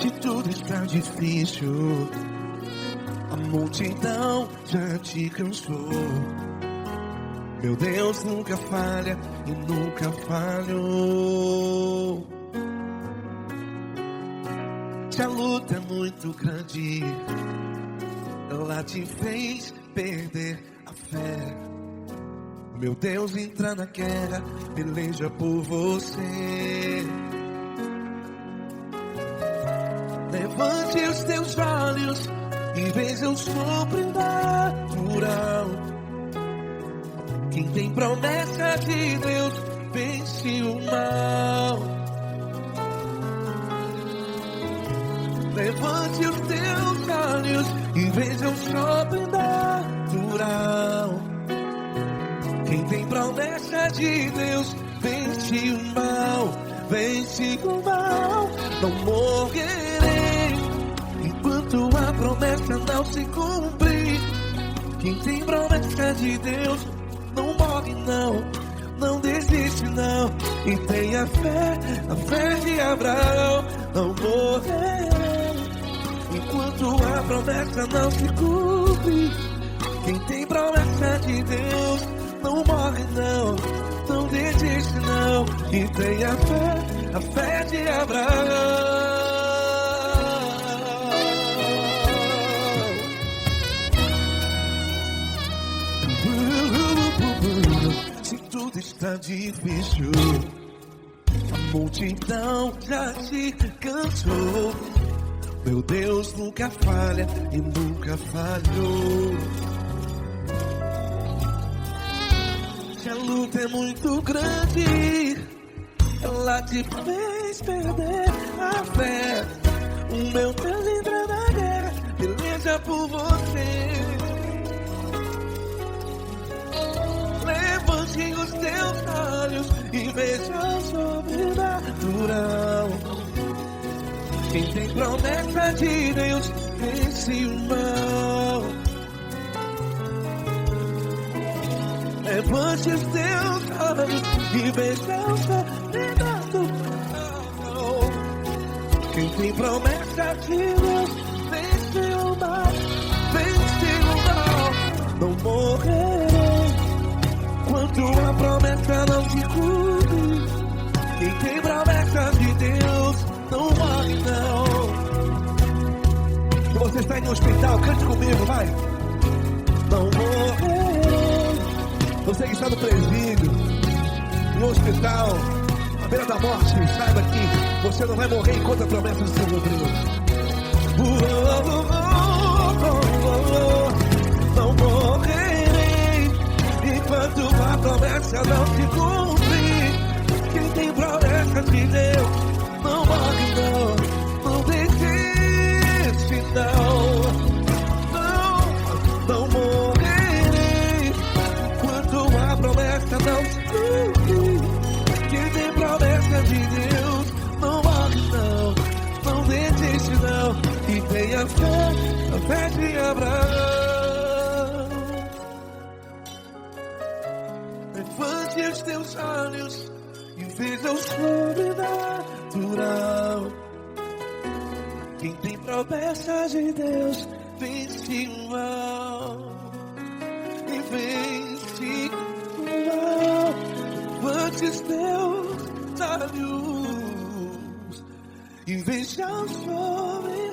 Se tudo está difícil, a multidão já te cansou. Meu Deus nunca falha e nunca falhou. Se a luta é muito grande, ela te fez perder a fé. Meu Deus entra na guerra, peleja por você. Levante os teus olhos e veja o sobrenatural. Quem tem promessa de Deus vence o mal. Levante os teus olhos e veja o sobrenatural. Quem tem promessa de Deus vence o mal. Vence o mal. Não morrerei enquanto a promessa não se cumprir. Quem tem promessa de Deus não morre não, não desiste não. E tenha fé, a fé de Abraão. Não morrerei enquanto a promessa não se cumpre. Quem tem promessa de Deus não morre não, não desiste não. E tenha fé, a fé de Abraão. Se tudo está difícil, a multidão já te cansou. Meu Deus nunca falha e nunca falhou. Se a luta é muito grande, ela te fez perder a fé. O meu Deus entra na guerra, peleja por você. Levante os teus olhos e veja o sobrenatural. Quem tem promessa de Deus vence o mal. Levante os teus olhos e veja o sobrenatural. Quem tem promessa de Deus vence o mal. Vence o mal. Não morrerei enquanto a promessa não se cumpre. Quem tem promessa de Deus não morre não. Se você está em um hospital, cante comigo, vai. Não morrerei. Você que está no presídio, no hospital, à beira da morte, saiba que você não vai morrer enquanto a promessa não se cumpriu. Não morrerei enquanto a promessa não se cumprir. Quem tem promessa de Deus não morre não, não desiste não. Não morrerei enquanto a promessa não se cumprir. Quem tem promessa de Deus não morre não, não desiste não. E tenha fé, a fé de Abraão. Levante os teus olhos e veja o sobrenatural. Quem tem promessa de Deus vence o mal. E vence o mal. Levante os teus olhos e veja o sobrenatural.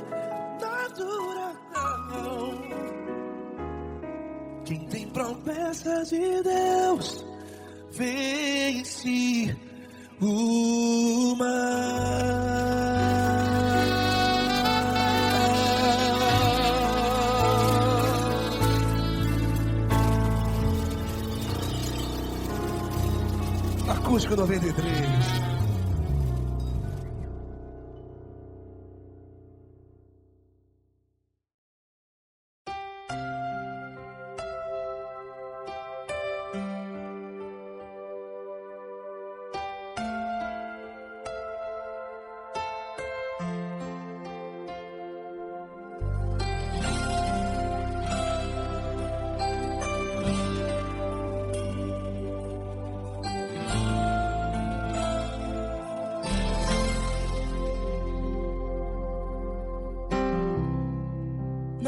Quem tem promessa de Deus vence o mal. Acústico 93.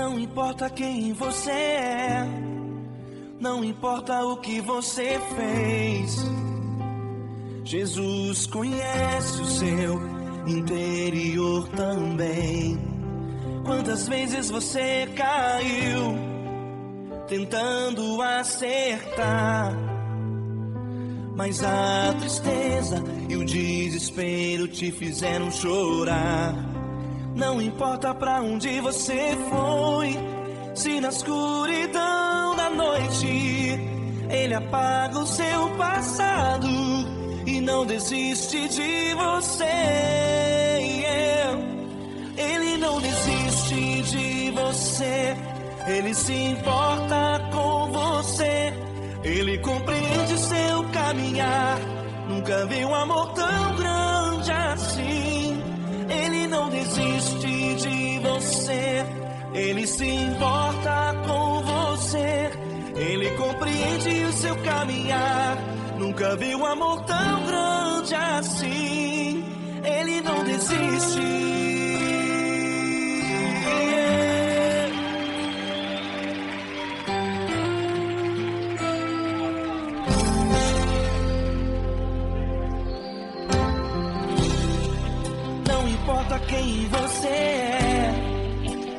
Não importa quem você é, não importa o que você fez, Jesus conhece o seu interior também. Quantas vezes você caiu tentando acertar, mas a tristeza e o desespero te fizeram chorar. Não importa pra onde você foi, se na escuridão da noite Ele apaga o seu passado e não desiste de você. Ele não desiste de você, Ele se importa com você, Ele compreende seu caminhar. Nunca vi um amor tão grande assim. Ele não desiste de você, Ele se importa com você, Ele compreende o seu caminhar. Nunca vi um amor tão grande assim. Ele não desiste. Não importa quem você é,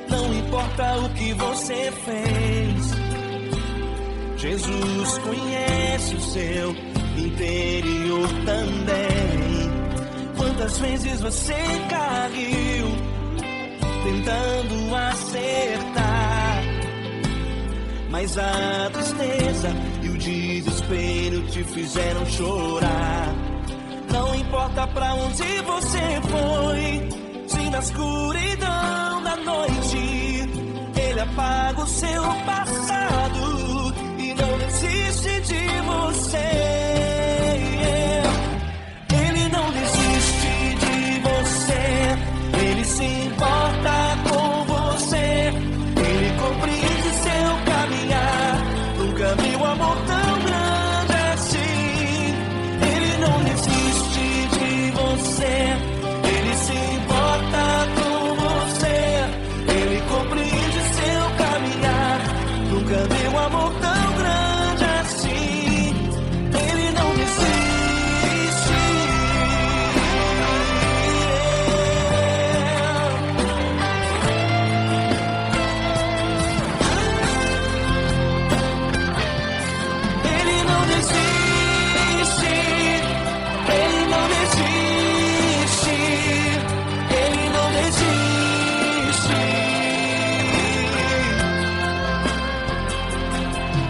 não importa o que você fez, Jesus conhece o seu interior também. Quantas vezes você caiu tentando acertar, mas a tristeza e o desespero te fizeram chorar. Não importa pra onde você foi, se na escuridão da noite Ele apaga o seu passado e não desiste de você. Ele não desiste de você, Ele se importa com você, Ele compreende seu caminhar. Nunca vi um amor tão grande assim. Ele não desiste de você, Ele se importa com você, Ele compreende seu caminhar. Nunca vi um amor tão grande assim. Ele não desiste. Ele não desiste. Ele não desiste. Ele não desiste.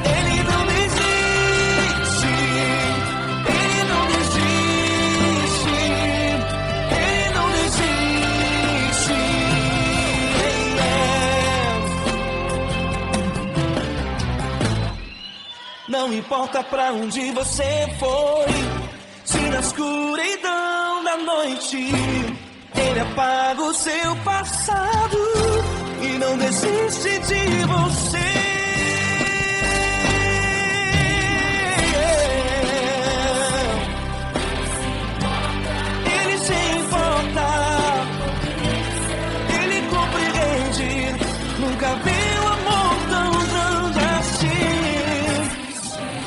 Ele não desiste. Ele não desiste. Ele não desiste. Não importa pra onde você foi, se na escuridão da noite Ele apaga o seu passado e não desiste de você. Ele se importa, Ele compreende. Nunca vi um amor tão grande assim.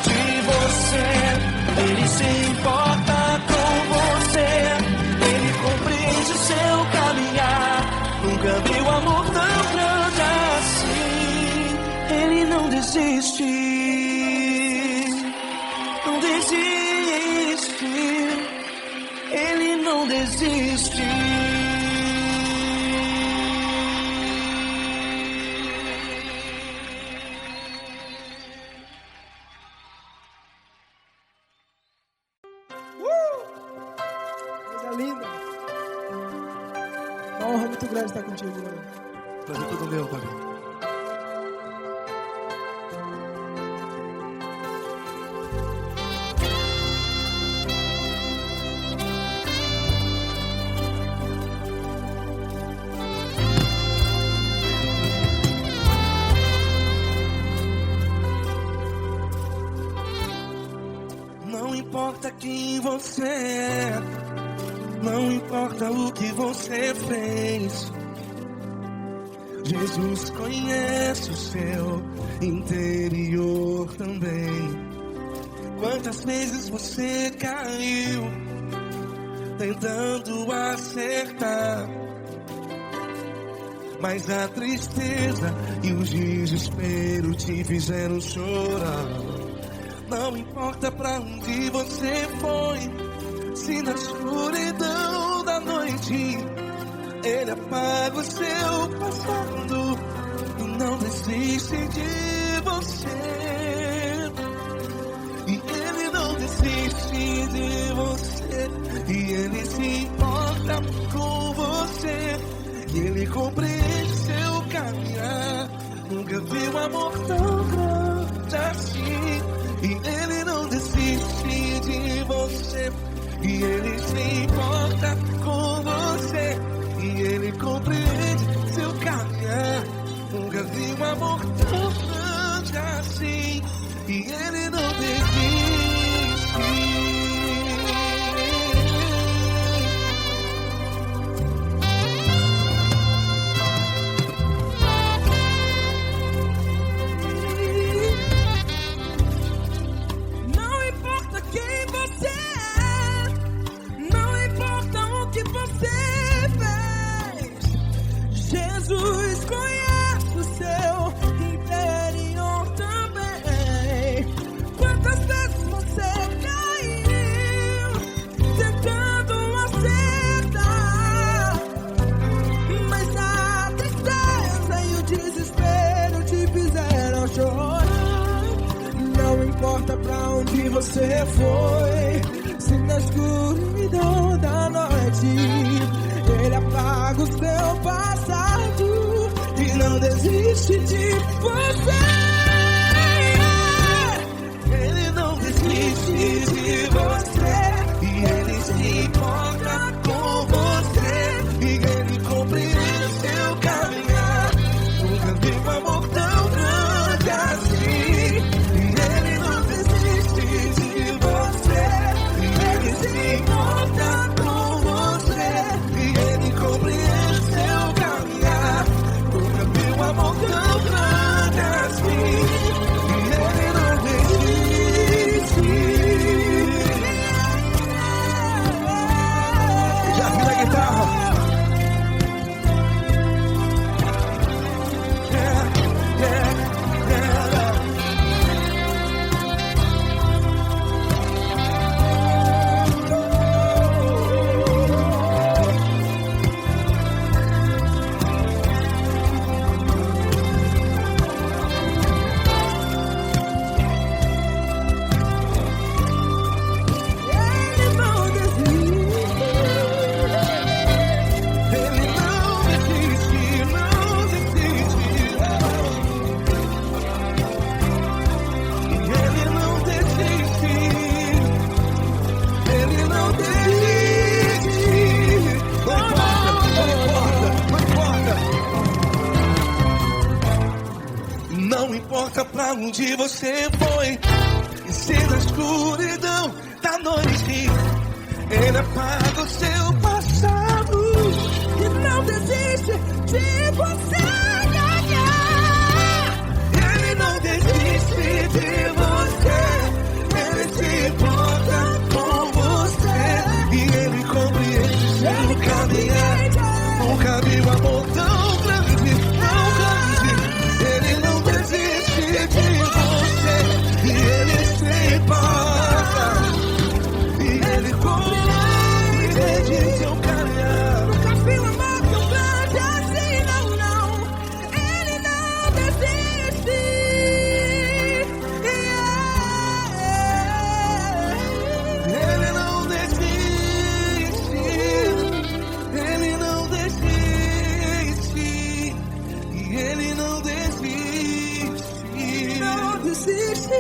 De você, Ele se importa com você, Ele compreende seu caminhar. Nunca vi um amor tão grande assim. Ele não desiste, não desiste. Ele não desiste. Coisa linda. Uma honra muito grande estar contigo, Lord. Prazer todo meu, Pai. Não importa quem você é, não importa o que você fez, Jesus conhece o seu interior também. Quantas vezes você caiu tentando acertar, mas a tristeza e o desespero te fizeram chorar. Não importa pra onde você foi, se na escuridão da noite Ele apaga o seu passado e não desiste de você. E Ele não desiste de você, e Ele se importa com você, e Ele compreende seu caminhar. Nunca vi um amor tão grande assim. E Ele não desiste de você, e Ele se importa com você, e Ele compreende seu caminhar. Nunca vi um amor tão grande assim. E Ele não desiste. Não importa quem você é, não importa o que você fez, Jesus conhece o seu interior também. Quantas vezes você caiu tentando acertar, mas a tristeza e o desespero te fizeram chorar. Não importa pra onde você foi, se na escuridão da noite Ele apaga o seu passado e não desiste de você. Ele não desiste de você, e Ele se importa com você, e Ele compreende seu caminhar. Nunca vi um amor tão grande assim. E Ele não desiste de você, e Ele se importa com você, e Ele compreende seu caminhar. Nunca vi um amor tão grande assim. E Ele não desiste. Já vi na guitarra. Ele não desiste. Ele não desiste, não desiste. Ele não desiste. Ele não desiste. Não importa pra onde você foi, e se na escuridão da noite Ele apaga o seu passado E não desiste de você. Ele não desiste de você, Ele se importa com você, e Ele compreende seu caminhar. Nunca vi um amor tão grande, tão grande. Ele não desiste de você, e Ele se importa, e Ele compreende seu caminhar. Nunca vi um amor tão grande assim, não, não. Ele não desiste. Ele não desiste, Ele não desiste, e Ele não desiste. Não desiste.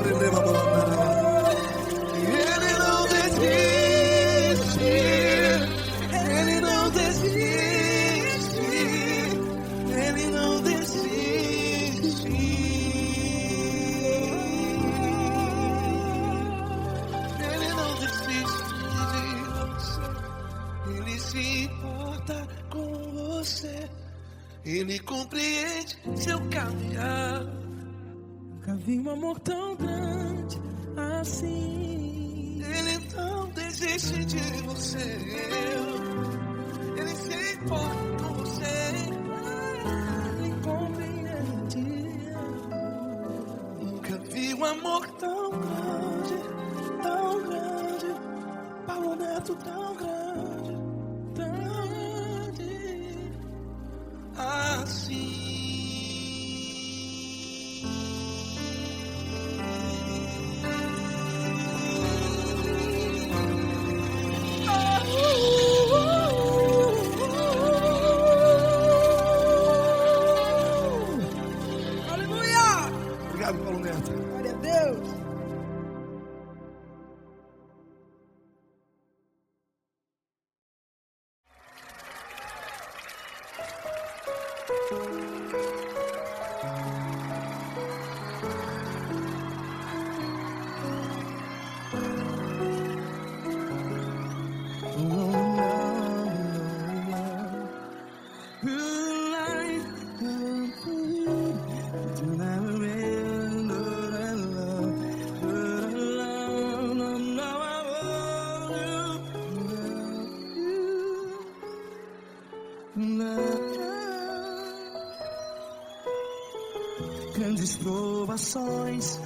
Ele não desiste, Ele não desiste, Ele não desiste. Ele não desiste de você, Ele se importa com você, Ele compreende seu caminhar. Nunca vi um amor tão grande assim. Ele não desiste de você. Ele se importa com você. Ele compreende. Nunca vi um amor tão grande, tão grande. Paulo Neto tão grande, tão grande assim. Obrigado, Paulo Neto. Glória a Deus. Grandes provações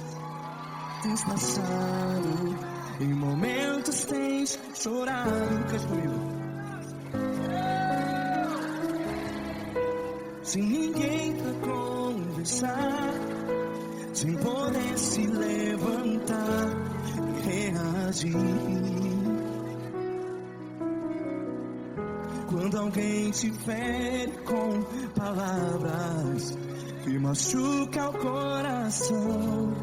tens passado, em momentos tens chorado. Cante comigo. Sem ninguém pra conversar, sem poder se levantar e reagir. Quando alguém te fere com palavras que machuca o coração,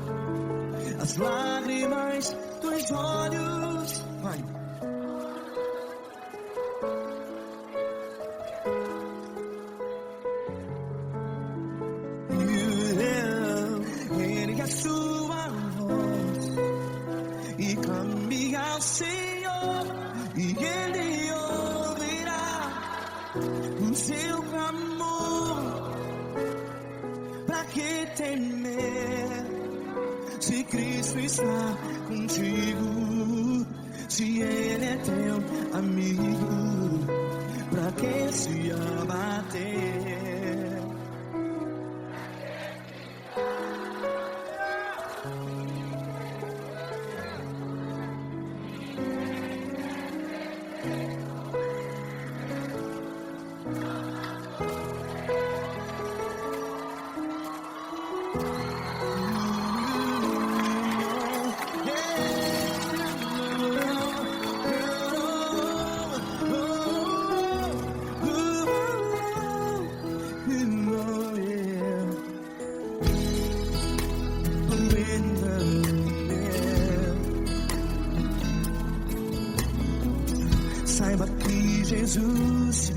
as lágrimas dos olhos, vai. Ergue a sua voz e clame ao Senhor, e Ele ouvirá o seu clamor. Pra que temer, se Cristo está contigo? Se Ele é teu amigo, pra que se abater? Saiba que Jesus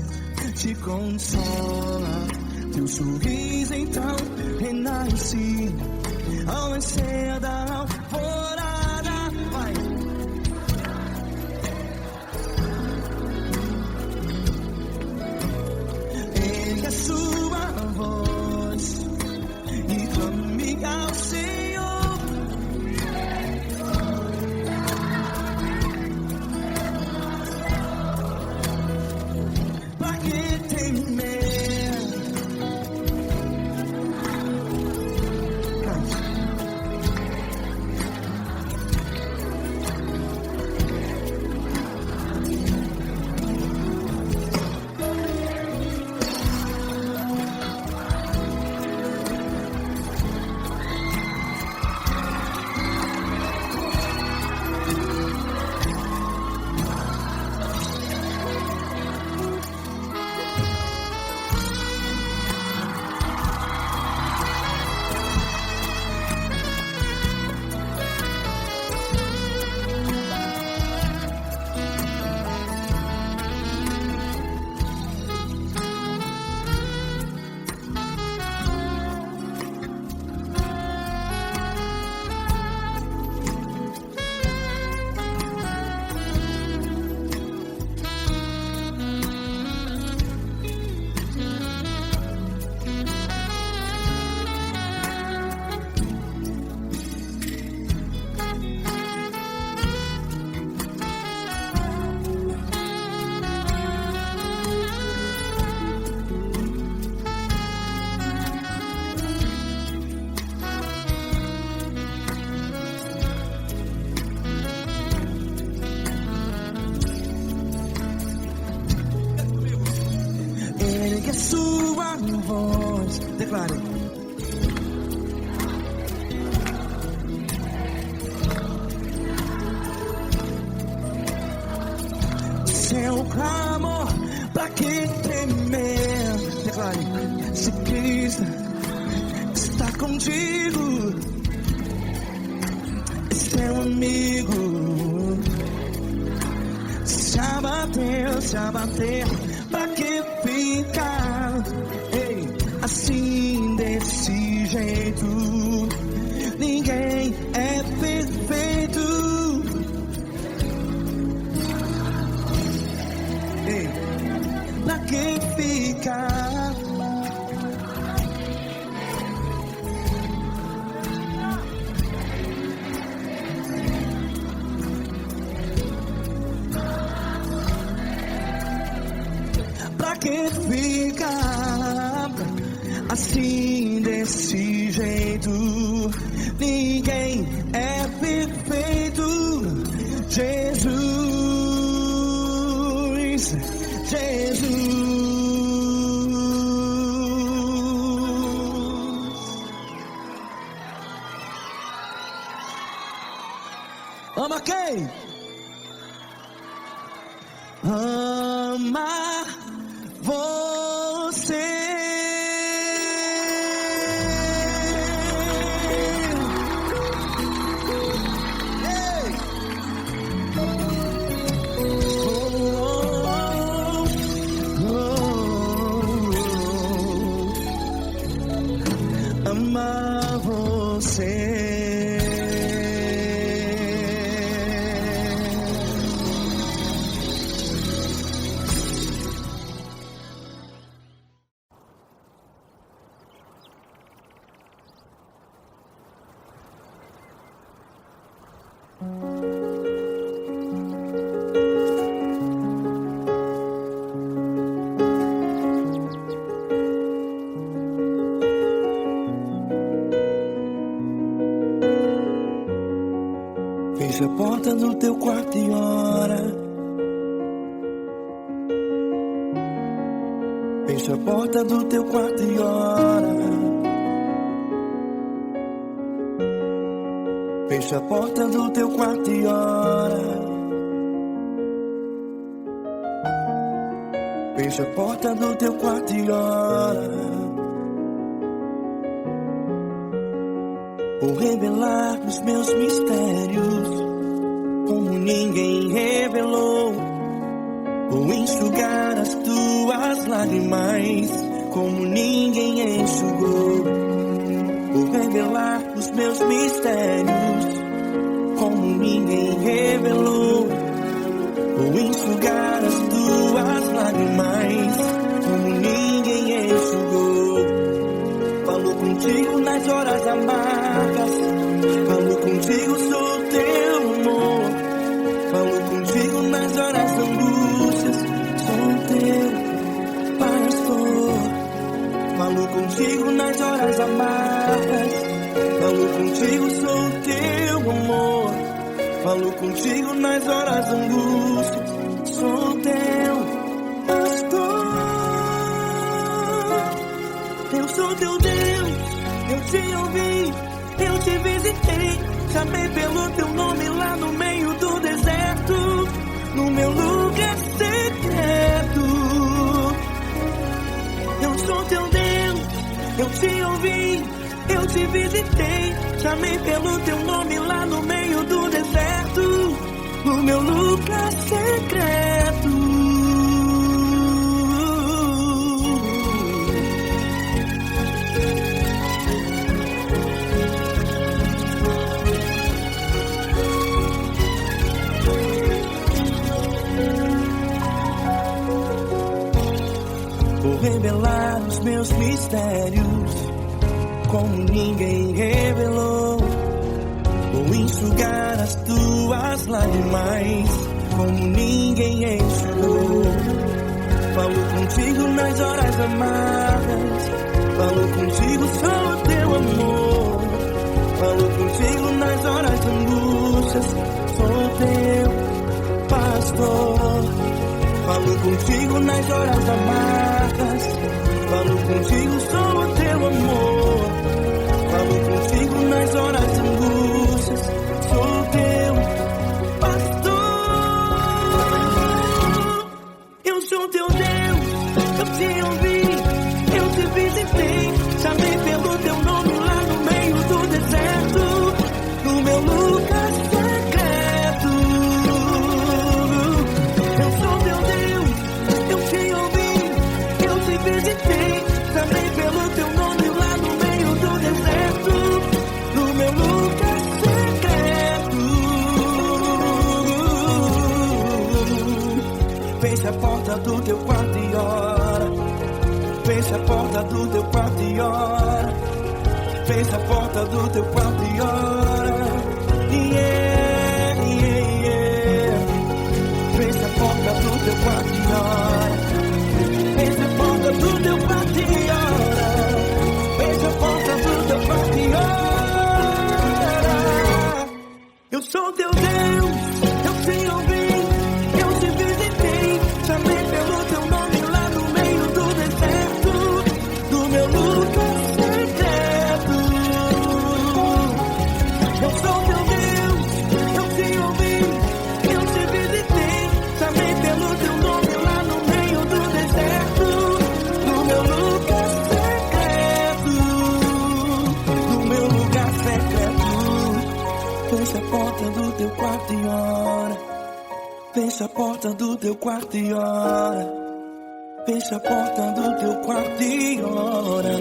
te consola, teu sorriso então renasce ao nascer da alvorada. Vai. Ergue a sua voz e clame ao Senhor. Pra que temer? sua voz. Declare. Seu clamor, pra que temer? Declare. Se Cristo está contigo, seu amigo. Se abater, pra que ficar? Ei, assim desse jeito, ninguém é perfeito. Ei, pra que ficar? Pra que ficar assim desse jeito? Ninguém é perfeito. Jesus, Jesus. Ama quem? Ama você. Ei. Ama você. Fecha a porta do teu quarto e ora. Fecha a porta do teu quarto e ora. Fecha a porta do teu quarto e ora. Fecha a porta do teu quarto e ora. Vou revelar os meus mistérios como ninguém revelou. Vou enxugar as tuas lágrimas como ninguém enxugou. Vou revelar os meus mistérios como ninguém revelou. Vou enxugar as tuas lágrimas como ninguém enxugou. Falo contigo nas horas amargas, falo contigo, sou teu amor. Falo contigo nas horas da angústias, sou teu pastor. Falo contigo nas horas amargas, falo contigo, sou teu amor. Falo contigo nas horas da angústias, sou teu pastor. Eu sou teu Deus, eu te ouvi, eu te visitei. Chamei pelo teu nome lá no meio do deserto, no meu lugar secreto. Eu sou teu Deus, eu te ouvi, eu te visitei. Chamei pelo teu nome lá no meio do deserto, no meu lugar secreto. Vou revelar os meus mistérios como ninguém revelou. Vou enxugar as tuas lágrimas como ninguém enxugou. Falo contigo nas horas amargas, falo contigo, sou teu amor. Falo contigo nas horas de angústias, sou teu pastor. Falo contigo nas horas amargas, porta do teu quarto e ora. Fecha a porta do teu quarto e ora. Fecha a porta do teu quarto e ora. Yeah, yeah, yeah. Fecha a porta do teu quarto e ora. Fecha a porta do teu quarto e ora. Fecha a porta do teu quarto e ora. Eu sou teu Deus, eu te ouvi, eu te visitei, chamei pelo teu nome lá no meio do deserto, do meu lugar secreto. Eu sou teu Deus, eu te ouvi, eu te visitei, chamei pelo teu nome lá no meio do deserto, do meu lugar secreto, do meu lugar secreto. Fecha a porta do teu quarto e ora. Fecha a porta do teu quarto e ora. Fecha a porta do teu quarto e ora.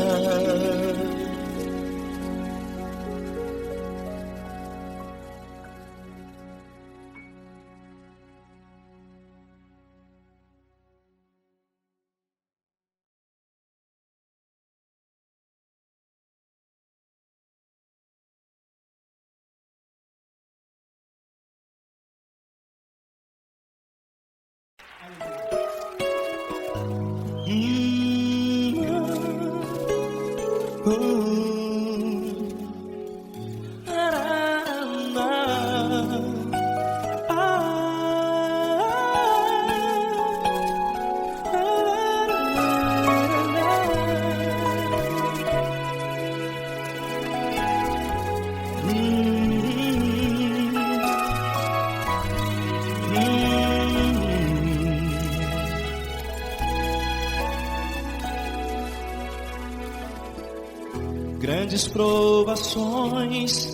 Grandes provações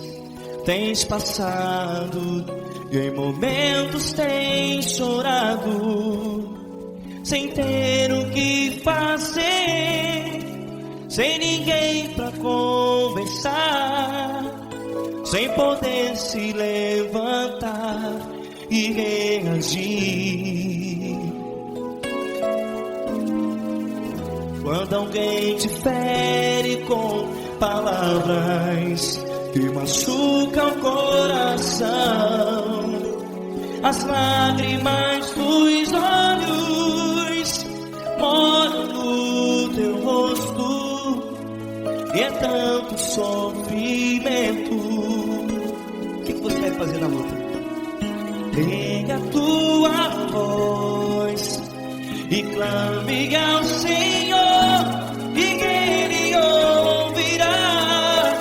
tens passado e em momentos tens chorado, sem ter o que fazer, sem ninguém pra conversar, sem poder se levantar e reagir. Quando alguém te fere com palavras que machucam o coração, as lágrimas dos olhos moram no teu rosto, e é tanto sofrimento. O que você vai fazer na luta? Pega a tua voz e clame ao Senhor, e Ele ouvirá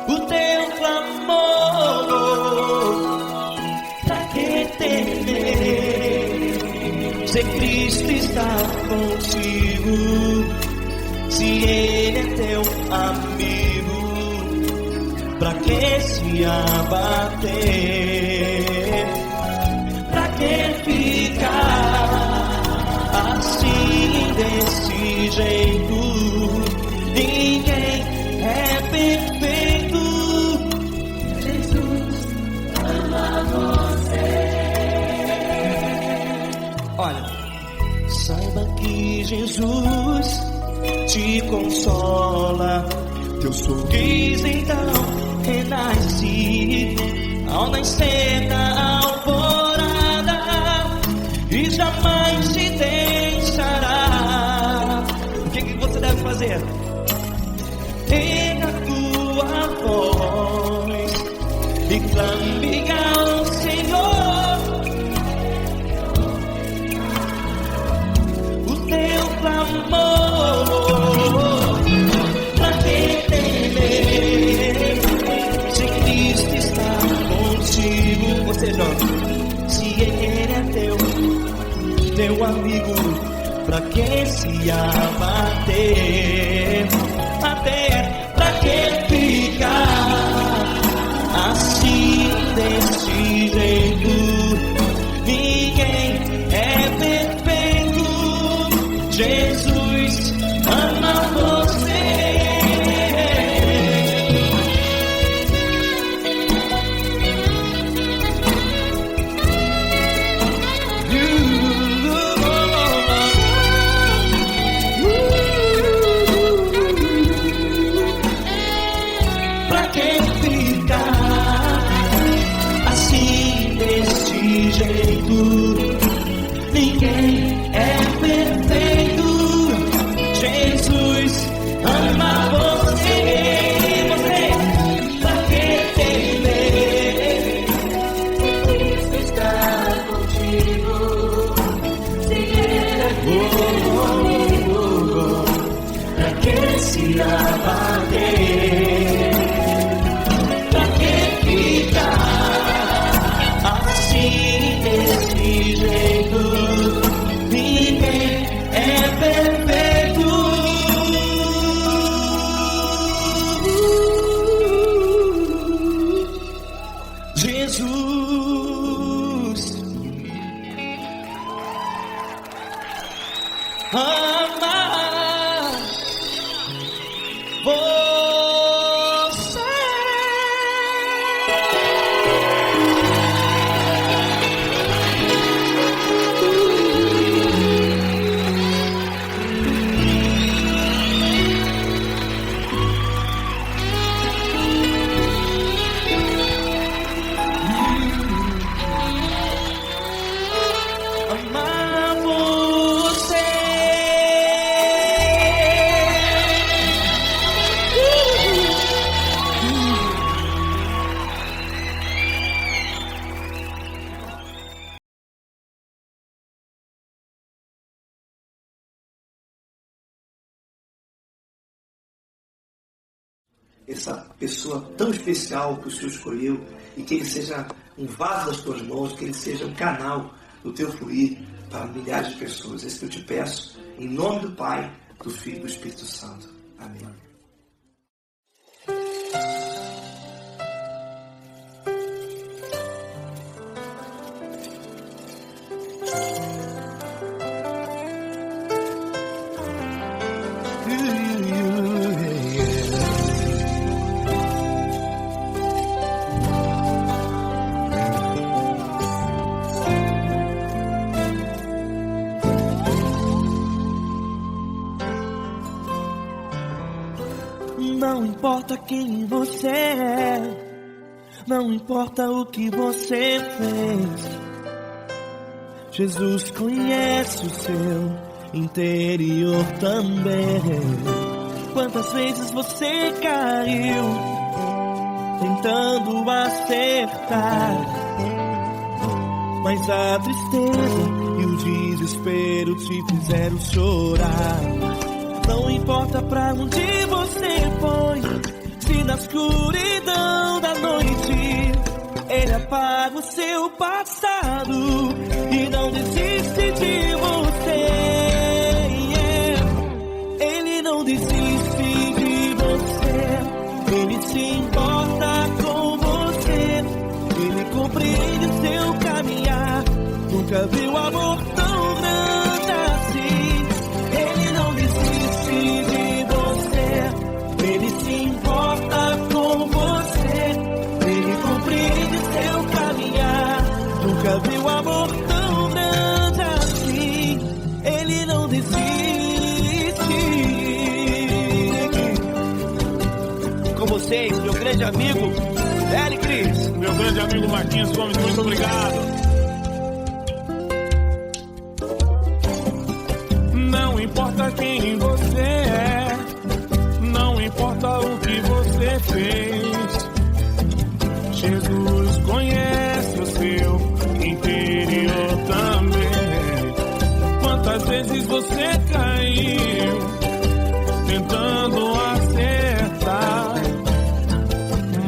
o teu clamor. Pra que temer, se Cristo está contigo, se Ele é teu amigo? Pra que se abater? Pra que ficar assim, desse jeito? Ninguém é perfeito. Jesus ama você. Olha, saiba que Jesus te consola, teu sorriso então renasce ao nascer da alvorada, e jamais te deixará. O que você deve fazer? Pega a tua voz e clame ao Senhor, o teu clamor. Pra que temer, se Cristo está contigo? Você jovem, se Ele é teu amigo, pra que se abater? Pra que ficar assim, desse jeito? Ninguém é perfeito. Jesus ama você. amar você. Amar você. Essa pessoa tão especial que o Senhor escolheu, e que ele seja um vaso das tuas mãos, que ele seja um canal do teu fluir para milhares de pessoas. É isso que eu te peço, em nome do Pai, do Filho e do Espírito Santo. Amém. Não importa quem você é, não importa o que você fez, Jesus conhece o seu interior também. Quantas vezes você caiu tentando acertar, mas a tristeza e o desespero te fizeram chorar. Não importa pra onde você foi, se na escuridão da noite Ele apaga o seu passado e não desiste de você. Ele não desiste de você, Ele se importa com você, Ele compreende o seu caminhar. Nunca viu amor tão grande assim. Ele não desiste de você, Ele se importa com você, Ele compreende seu caminhar. Nunca viu amor tão grande assim. Ele não desiste. Com vocês, meu grande amigo Eli Cris. Meu grande amigo Marquinhos Gomes, muito obrigado. Não importa quem você é, não importa o que você fez, Jesus conhece o seu interior também. Quantas vezes você caiu tentando acertar,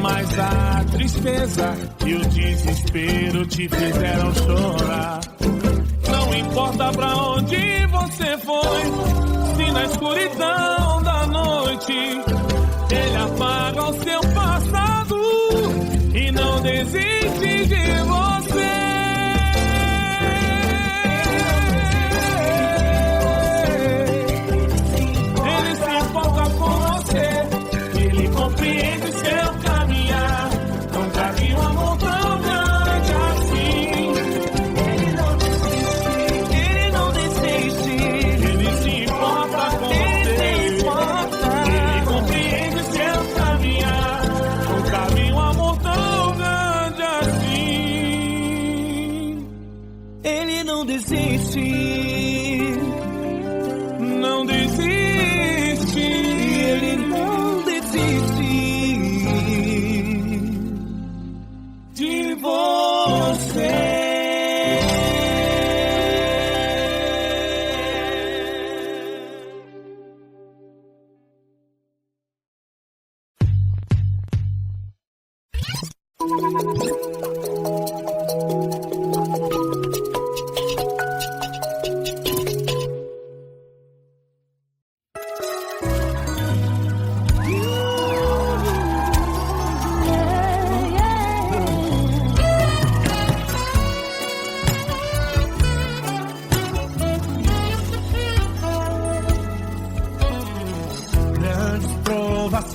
mas a tristeza e o desespero te fizeram chorar. Não importa pra onde você foi, se na escuridão da noite Ele apaga o seu passado e não desiste de você. Ele se importa com você, Ele compreende seu caminhar. Nunca vi um amor tão grande assim. Ele não desiste, Ele não desiste. Ele se importa com você, Ele compreende seu caminhar. Nunca vi um amor tão grande assim. Ele não desiste. Não desiste. Ele não desiste De você.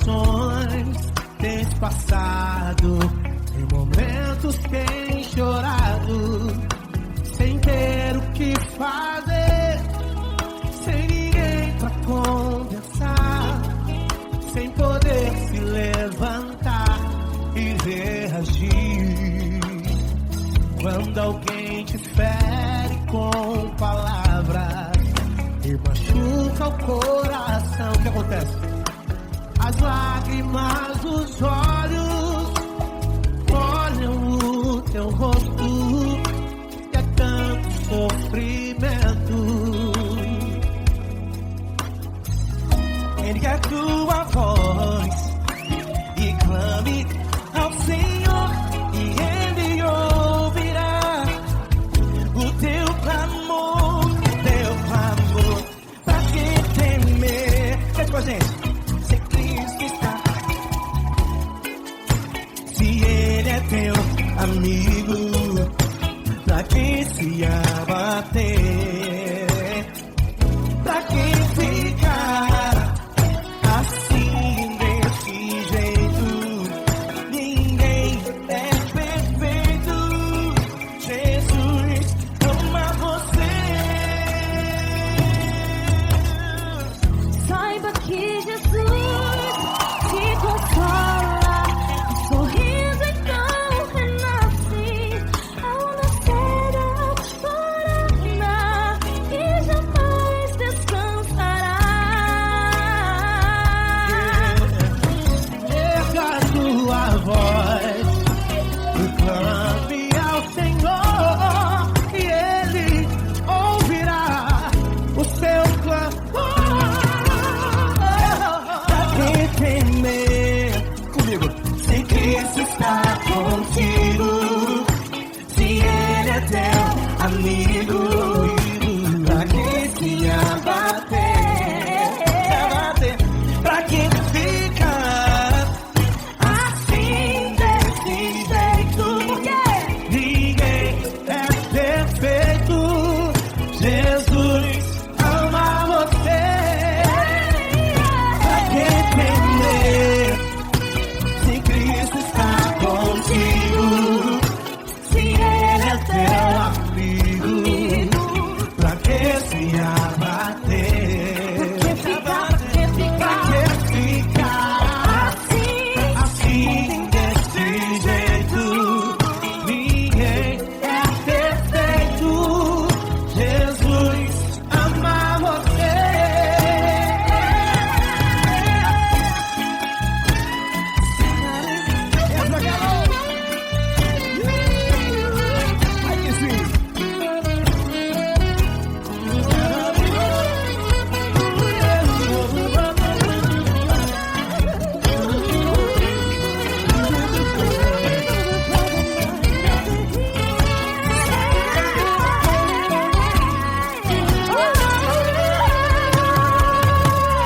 situações tens passado, em momentos tens chorado, sem ter o que fazer, sem ninguém pra conversar, sem poder se levantar e reagir. Quando alguém te fere com palavras e machuca o coração, o que acontece? As lágrimas dos olhos molham o teu rosto, e é tanto sofrimento. Ergue a tua voz e clame ao Senhor, e Ele ouvirá o teu clamor, pra que temer? Cante com a gente. Se Cristo está, se Ele é teu amigo, pra que se abater? Pra que ficar assim desse jeito? Ninguém é perfeito. Jesus ama você. Saiba que Jesus te consola, o sorriso então renasce ao nascer da aurora e jamais descansará. Erga a tua voz e clame ao Senhor, e Ele ouvirá o seu clamor. Pra que temer? Comigo. Se Cristo está contigo, se Ele é teu amigo, pra que se abater? Pra que ficar assim desse jeito? Ninguém é perfeito. Jesus ama você. Pra que temer? Se Cristo está contigo, se Ele é teu amigo, pra que se abater? Pra que ficar assim desse jeito? Ninguém é perfeito. Jesus ama você. Ai que sim.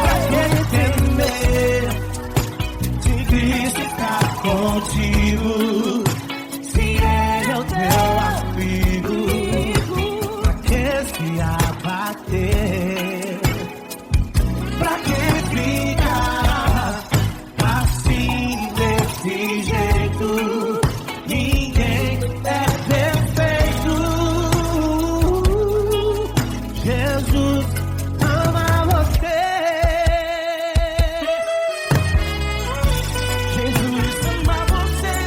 Pra que temer? Se Cristo está contigo, se Ele é o teu amigo, pra que se abater? Pra que ficar assim desse jeito? Ninguém é perfeito. Jesus ama você. Jesus ama você.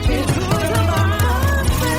Jesus ama você.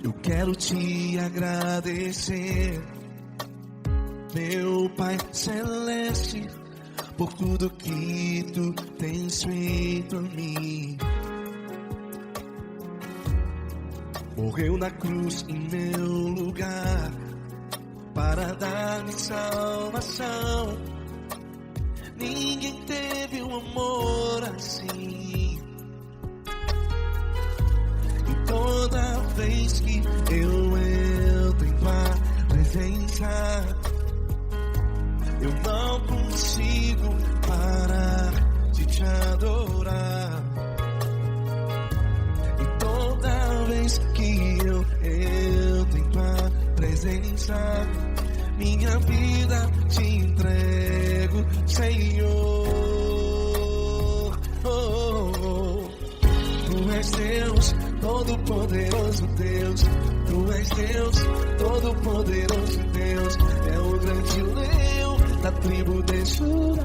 Eu quero te agradecer, meu Pai Celeste, por tudo que tu tens feito em mim. morreu na cruz em meu lugar para dar-me salvação. Ninguém teve um amor assim. E toda vez que eu entro em tua presença, eu não consigo parar de te adorar. E toda vez que eu entro em tua presença, minha vida te entrego, Senhor. Tu és Deus, todo-poderoso Deus. Tu és Deus, todo-poderoso Deus. É o grande leão da tribo de Judá.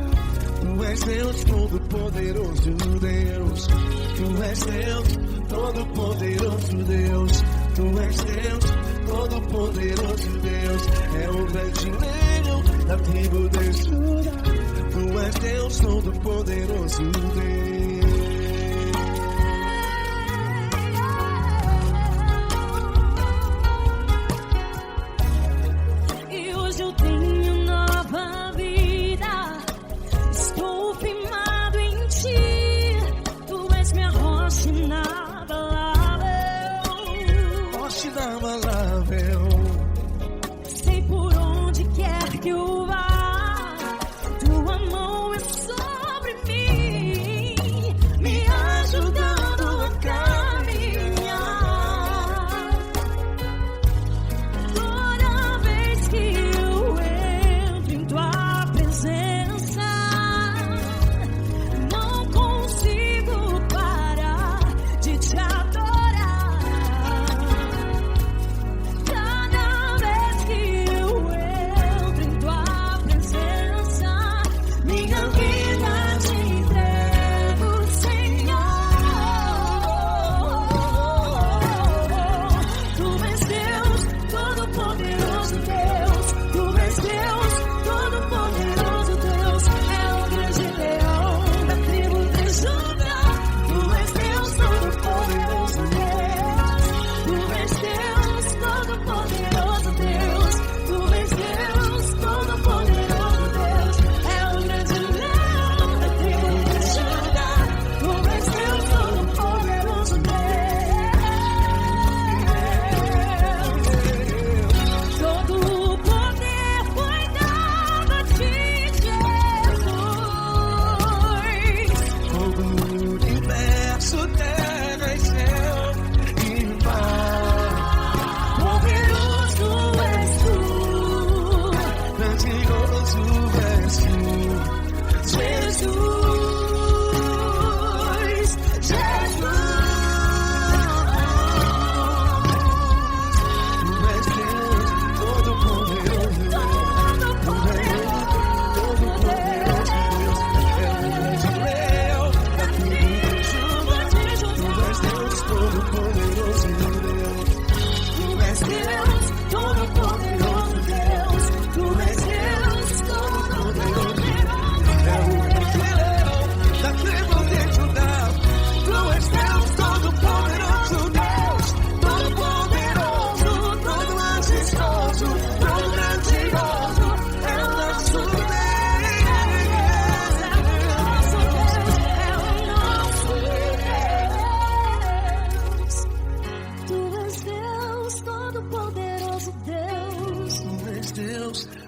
Tu és Deus, todo-poderoso Deus. Tu és Deus, todo-poderoso Deus. Tu és Deus, todo-poderoso Deus. É o grande leão da tribo de Judá. Tu és Deus, todo-poderoso Deus. Sei por onde quer que eu vá, tua mão é sobre mim, me ajudando a caminhar. Toda vez que eu entro em tua presença, não consigo parar de te adorar.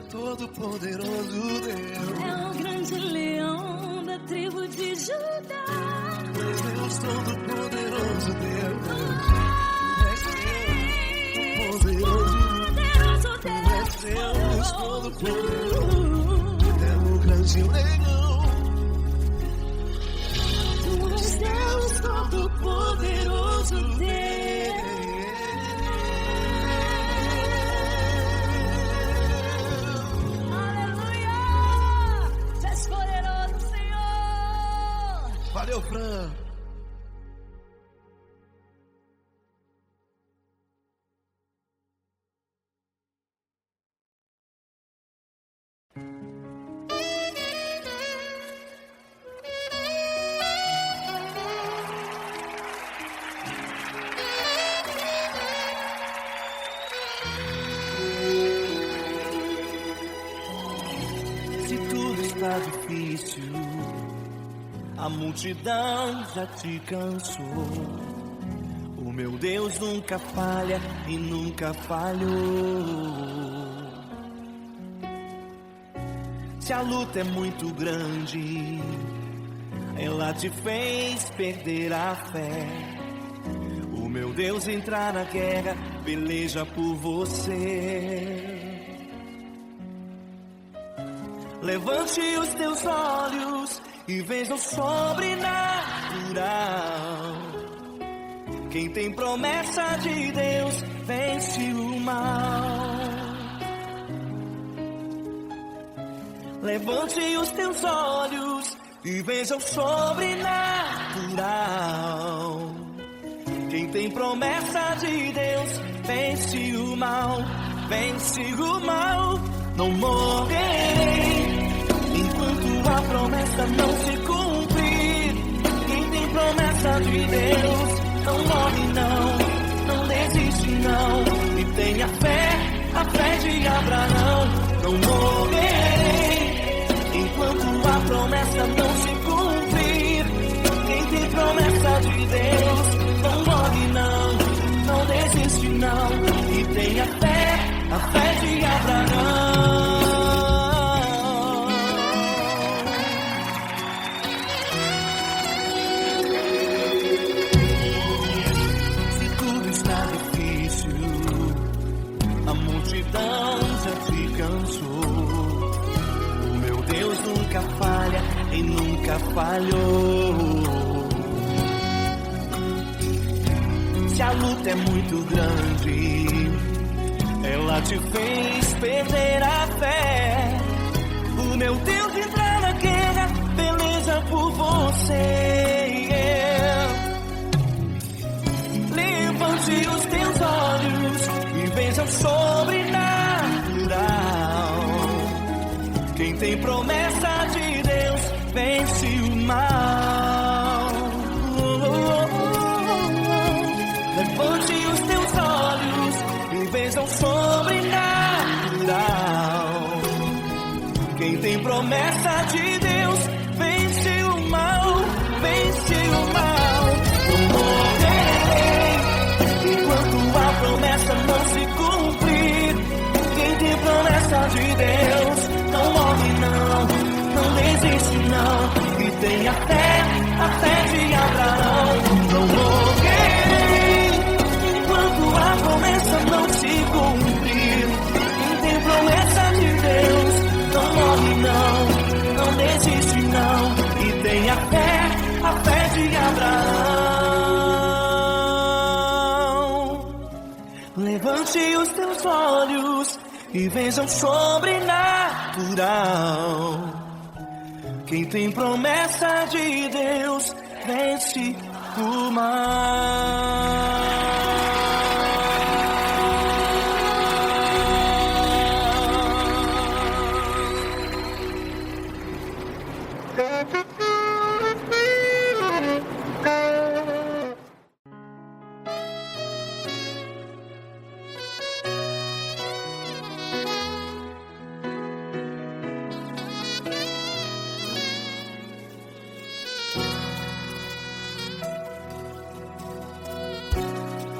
Todo-poderoso Deus. É o grande leão da tribo de Judá. Tu és Deus, todo-poderoso Deus. Tu és Deus, todo-poderoso. É o grande leão. Tu és Deus, todo-poderoso Deus. Valeu, Fran. difícil, a multidão já te cansou. O meu Deus nunca falha e nunca falhou. Se a luta é muito grande, ela te fez perder a fé. O meu Deus entrar na guerra, peleja por você. Levante os teus olhos e veja o sobrenatural. Quem tem promessa de Deus vence o mal. Levante os teus olhos e veja o sobrenatural. Quem tem promessa de Deus vence o mal, vence o mal. Não morrerei enquanto a promessa não se cumprir. Quem tem promessa de Deus não morre não, não desiste não. E tenha fé, a fé de Abraão. Não morrerei enquanto a promessa não se cumprir. Quem tem promessa de Deus não morre não, não desiste não. E tenha fé, a fé de Abraão. Se tudo está difícil, a multidão já te cansou. O meu Deus nunca falha e nunca falhou. Se a luta é muito grande, ela te fez perder a fé. O meu Deus entrar na guerra, peleja por você. Levante os teus olhos e veja o sobrenatural. Quem tem promessa de Deus vence o mal. Levante os teus olhos e veja o sobrenatural. Quem tem promessa de Deus vence o mal, vence o mal. Não morrerei enquanto a promessa não se cumprir. Quem tem promessa de Deus não morre não, não desiste não. E tenha fé, a fé de Abraão. Não morrerei enquanto a promessa não se cumprir. Quem tem promessa de Deus não morre não, não desiste não. E tenha fé, a fé de Abraão. Levante os teus olhos e veja o sobrenatural. Quem tem promessa de Deus vence o mal.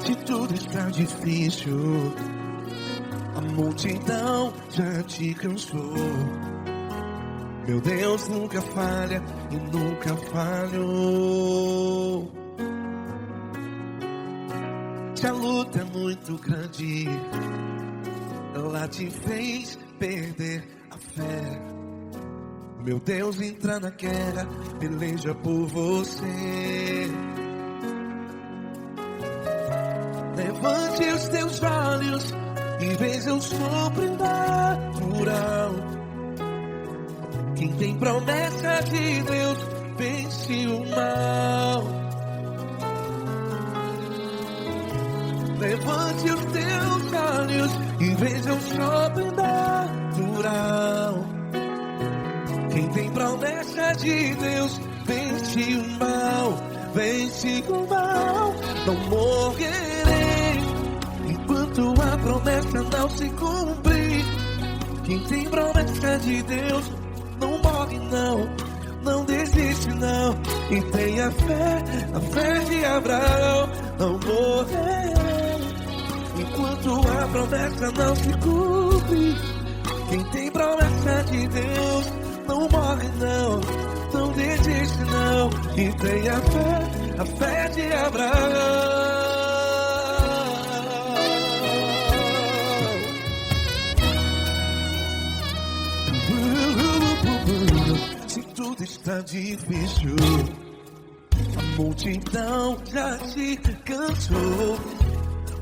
Se tudo está difícil, a multidão já te cansou. Meu Deus nunca falha e nunca falhou. Se a luta é muito grande, ela te fez perder a fé. Meu Deus entra na guerra, peleja por você. Levante os teus olhos e veja o sobrenatural. Quem tem promessa de Deus vence o mal. Levante os teus olhos e veja o sobrenatural. Quem tem promessa de Deus vence o mal, vence o mal. Não morrerei enquanto a promessa não se cumprir. Quem tem promessa de Deus não morre não, não desiste não. E tenha fé, a fé de Abraão. Não morrerei enquanto a promessa não se cumpre. Quem tem promessa de Deus não morre não, não desiste não. E tenha fé, a fé de Abraão. Se tudo está difícil, a multidão já te cansou.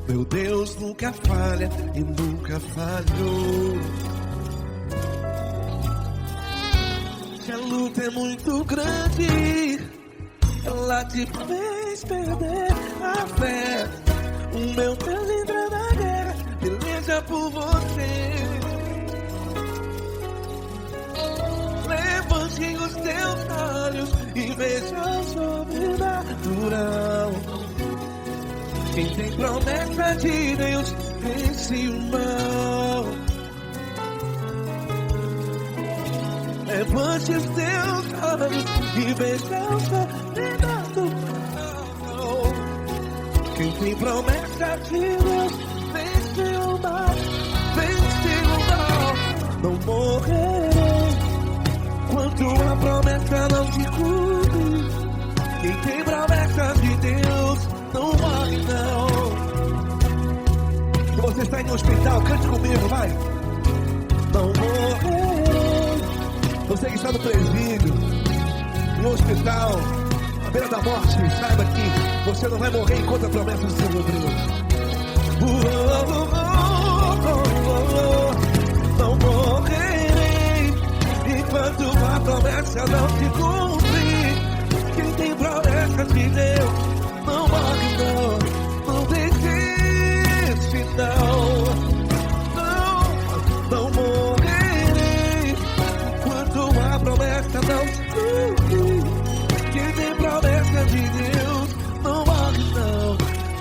Meu Deus nunca falha e nunca falhou. Se a luta é muito grande, ela te fez perder a fé. O meu Deus entra na guerra, peleja por você. Levante os teus olhos e veja o sobrenatural. Quem tem promessa de Deus vence o mal. Levante os teus olhos e veja o sobrenatural. Quem tem promessa de Deus vence o mal, vence o mal. Não morrerei enquanto a promessa não se cumpre. Quem tem promessa de Deus não morre não. Se você está em um hospital, cante comigo, vai. Não morrerei. Você que está no presídio, no hospital, à beira da morte, saiba que você não vai morrer enquanto a promessa não se cumpriu. Não morrerei enquanto a promessa não se cumprir. Quem tem promessa de Deus não morre não, não desiste não. Não morrerei enquanto a promessa não se cumprir. Quem tem promessa de Deus não morre não,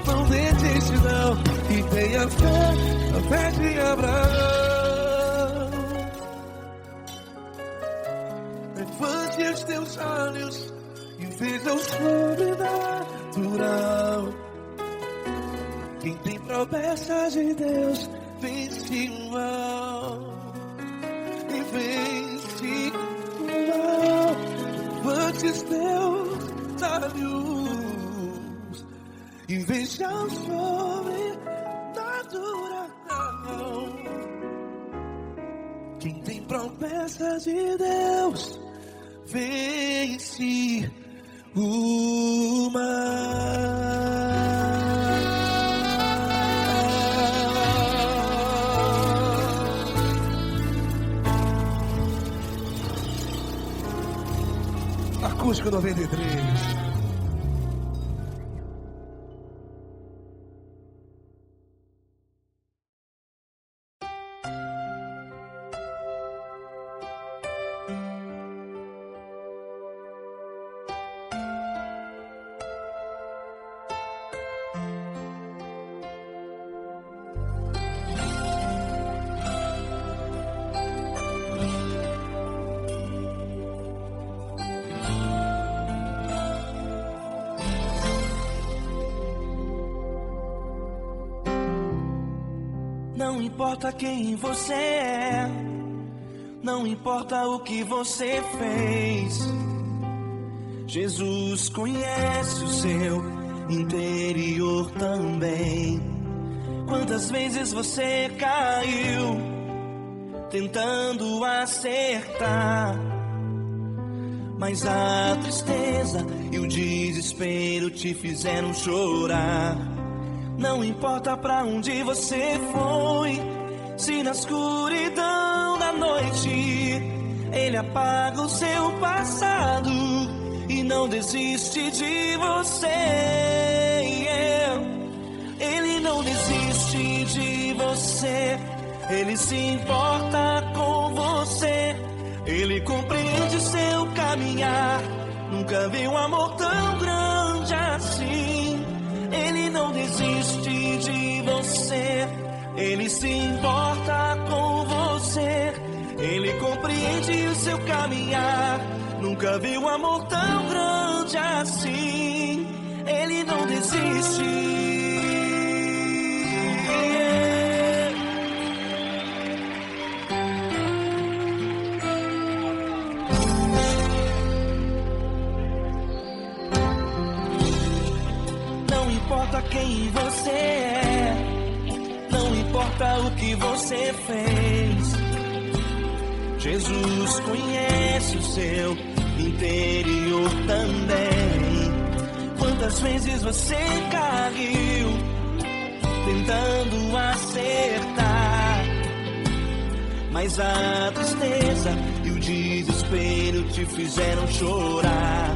não desiste não. E tenha fé, a fé de Abraão. Levante os teus olhos e veja o sobrenatural. Quem tem promessa de Deus vence o mal. E vence o mal. Levante os teus olhos e veja o sobrenatural. Quem tem promessa de Deus vence o mal. Acústico 93. Não importa quem você é, não importa o que você fez, Jesus conhece o seu interior também. Quantas vezes você caiu tentando acertar, mas a tristeza e o desespero te fizeram chorar. Não importa pra onde você foi, se na escuridão da noite Ele apaga o seu passado e não desiste de você. Ele não desiste de você, Ele se importa com você, Ele compreende seu caminhar. Nunca vi um amor tão grande assim. Ele não desiste de você, Ele se importa com você, Ele compreende compreende o seu caminhar. Nunca vi um amor tão grande assim. Ele não desiste. Não importa quem você é, não importa o que você fez, Jesus conhece o seu interior também. Quantas vezes você caiu tentando acertar, mas a tristeza e o desespero te fizeram chorar.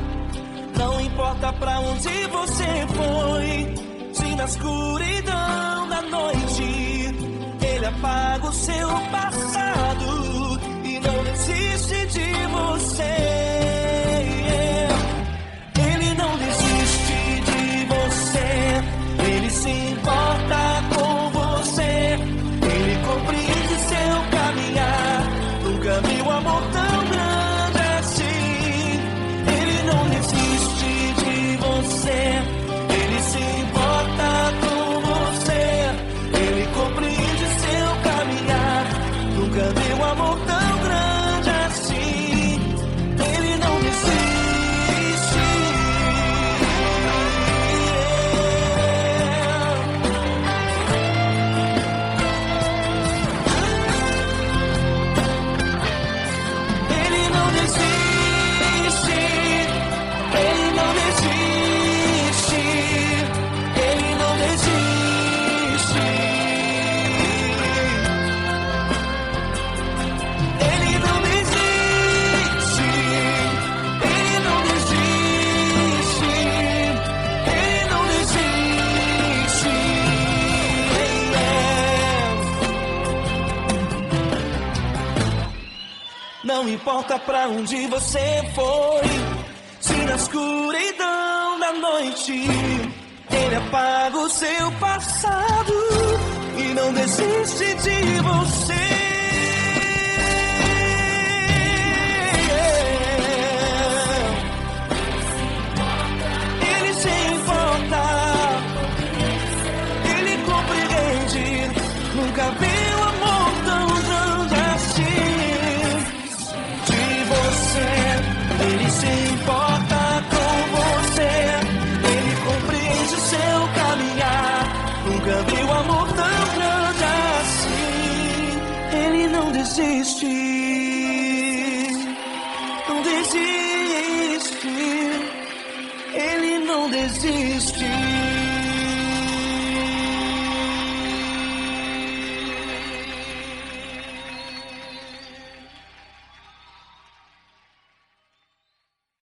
Não importa pra onde você foi, se na escuridão da noite Ele apaga o seu passado e não desiste de você. Ele não desiste de você, Ele se importa com você, Ele compreende seu caminhar. Nunca vi um amor tão grande assim. Ele não desiste de você, Ele se importa com você, Ele compreende seu caminhar. Nunca vi um amor tão grande assim. Ele não desiste. Ele não desiste. Ele não desiste. Ele não desiste. Ele não desiste. Ele não desiste. Ele não desiste. Não importa pra onde você foi, se na escuridão da noite Ele apaga o seu passado e não desiste de você. Ele se importa, Ele compreende. Nunca vi um amor tão grande assim. De você, Ele se importa com você, Ele compreende o seu caminhar. Nunca vi um amor tão grande assim. Ele não desiste, não desiste, Ele não desiste.